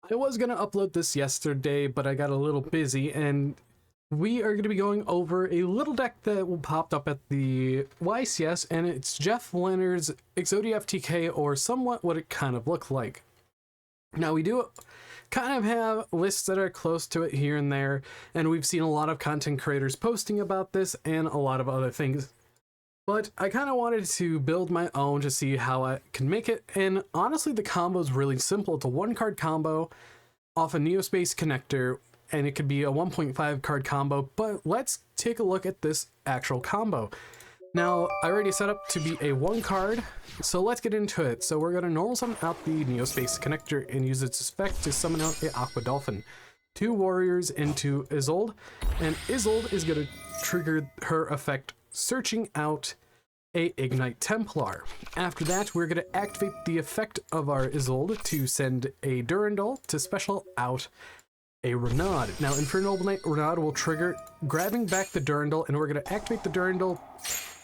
I was going to upload this yesterday, but I got a little busy, and we are going to be going over a little deck that popped up at the YCS, and it's Jeff Leonard's Exodia FTK, or somewhat what it kind of looked like. Now, we do kind of have lists that are close to it here and there, and we've seen a lot of content creators posting about this and a lot of other things. But I kind of wanted to build my own to see how I can make it, and honestly the combo is really simple. It's a 1-card combo off a Neospace connector, and it could be a 1.5 card combo, but let's take a look at this actual combo. Now, I already set up to be a 1 card, so let's get into it. So we're going to normal summon out the Neospace connector and use its effect to summon out the Aqua Dolphin. 2 warriors into Isolde, and Isolde is going to trigger her effect searching out a Ignite Templar. After that, we're going to activate the effect of our Isolde to send a Durandal to special out a Renaud. Now, Infernal Knight Renaud will trigger grabbing back the Durandal, and we're going to activate the Durandal,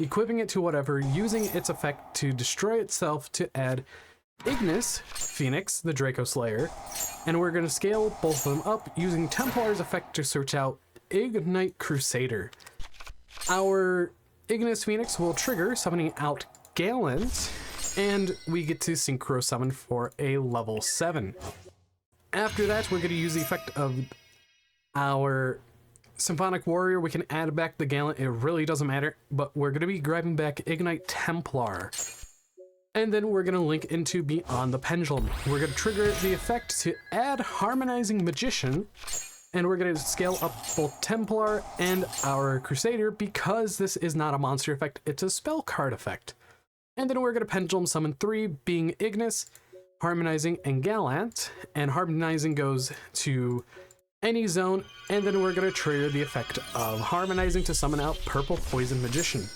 equipping it to whatever, using its effect to destroy itself to add Ignis Phoenix, the Draco Slayer, and we're going to scale both of them up using Templar's effect to search out Ignite Crusader. Our Ignis Phoenix will trigger, summoning out Gallant, and we get to Synchro Summon for a level 7. After that, we're going to use the effect of our Symphonic Warrior. We can add back the Gallant, it really doesn't matter, but we're going to be grabbing back Ignite Templar. And then we're going to link into Beyond the Pendulum. We're going to trigger the effect to add Harmonizing Magician, and we're going to scale up both Templar and our Crusader because this is not a monster effect, it's a spell card effect. And then we're going to Pendulum summon 3, being Ignis, Harmonizing, and Gallant. And Harmonizing goes to any zone, and then we're going to trigger the effect of Harmonizing to summon out Purple Poison Magician.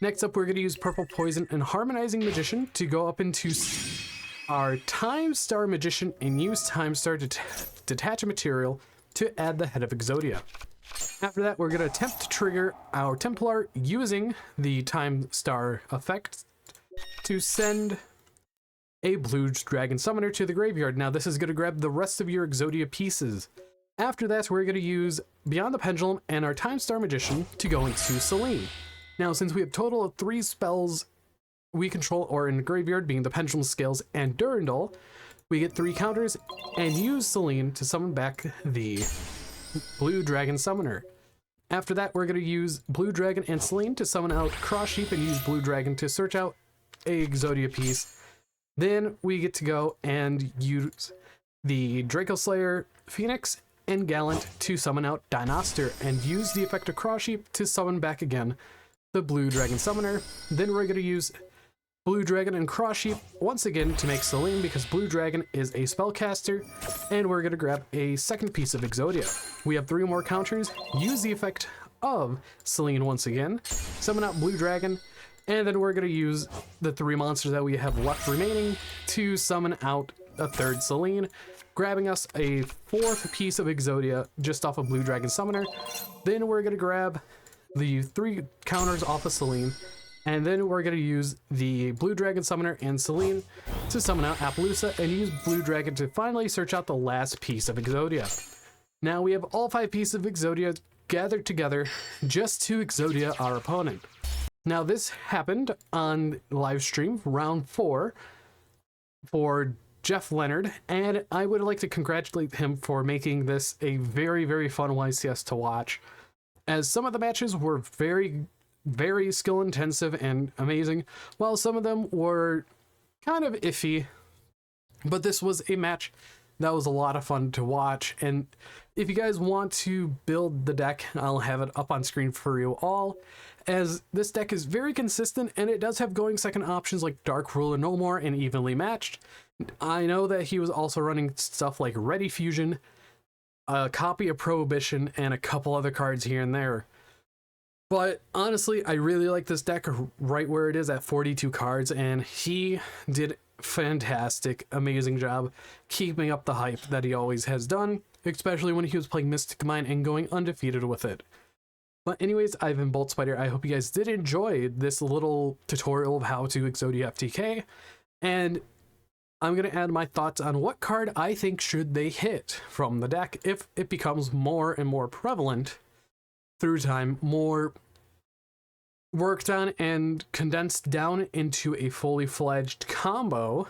Next up, we're going to use Purple Poison and Harmonizing Magician to go up into our Time Star Magician and use Time Star to detach a material to add the Head of Exodia. After that, we're going to attempt to trigger our Templar using the Time Star effect to send a Blue Dragon Summoner to the graveyard. Now, this is going to grab the rest of your Exodia pieces. After that, we're going to use Beyond the Pendulum and our Time Star Magician to go into Selene. Now, since we have a total of 3 spells we control or in the graveyard, being the Pendulum Scales and Durandal, we get 3 counters and use Selene to summon back the Blue Dragon Summoner. After that, we're going to use Blue Dragon and Selene to summon out Cross Sheep and use Blue Dragon to search out a Exodia piece. Then we get to go and use the Draco Slayer, Phoenix, and Gallant to summon out Dinoster and use the effect of Cross Sheep to summon back again the Blue Dragon Summoner. Then we're going to use Blue Dragon and Cross Sheep once again to make Selene because Blue Dragon is a spellcaster, and we're going to grab a second piece of Exodia. We have 3 more counters, use the effect of Selene once again, summon out Blue Dragon, and then we're going to use the 3 monsters that we have left remaining to summon out a 3rd Selene, grabbing us a 4th piece of Exodia just off of Blue Dragon Summoner. Then we're going to grab the 3 counters off of Selene, and then we're going to use the Blue Dragon Summoner and Selene to summon out Appaloosa and use Blue Dragon to finally search out the last piece of Exodia. Now we have all 5 pieces of Exodia gathered together just to Exodia our opponent. Now this happened on live stream round 4 for Jeff Leonard, and I would like to congratulate him for making this a very, very fun YCS to watch, as some of the matches were very skill intensive and amazing, while some of them were kind of iffy, but this was a match that was a lot of fun to watch. And if you guys want to build the deck, I'll have it up on screen for you all, as this deck is very consistent and it does have going second options like Dark Ruler No More and Evenly Matched. I know that he was also running stuff like Ready Fusion, a copy of Prohibition, and a couple other cards here and there. But honestly, I really like this deck right where it is at 42 cards, and he did fantastic, amazing job keeping up the hype that he always has done, especially when he was playing Mystic Mine and going undefeated with it. But anyways, I've been Bolt Spider. I hope you guys did enjoy this little tutorial of how to Exodia FTK, and I'm going to add my thoughts on what card I think should they hit from the deck if it becomes more and more prevalent through time, more worked on and condensed down into a fully fledged combo.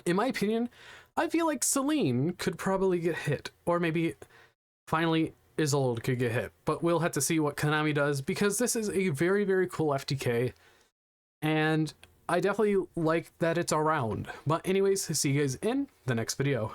In my opinion, I feel like Celine could probably get hit, or maybe finally Isolde could get hit, but we'll have to see what Konami does, because this is a very, very cool FTK, and I definitely like that it's around. But anyways, see you guys in the next video.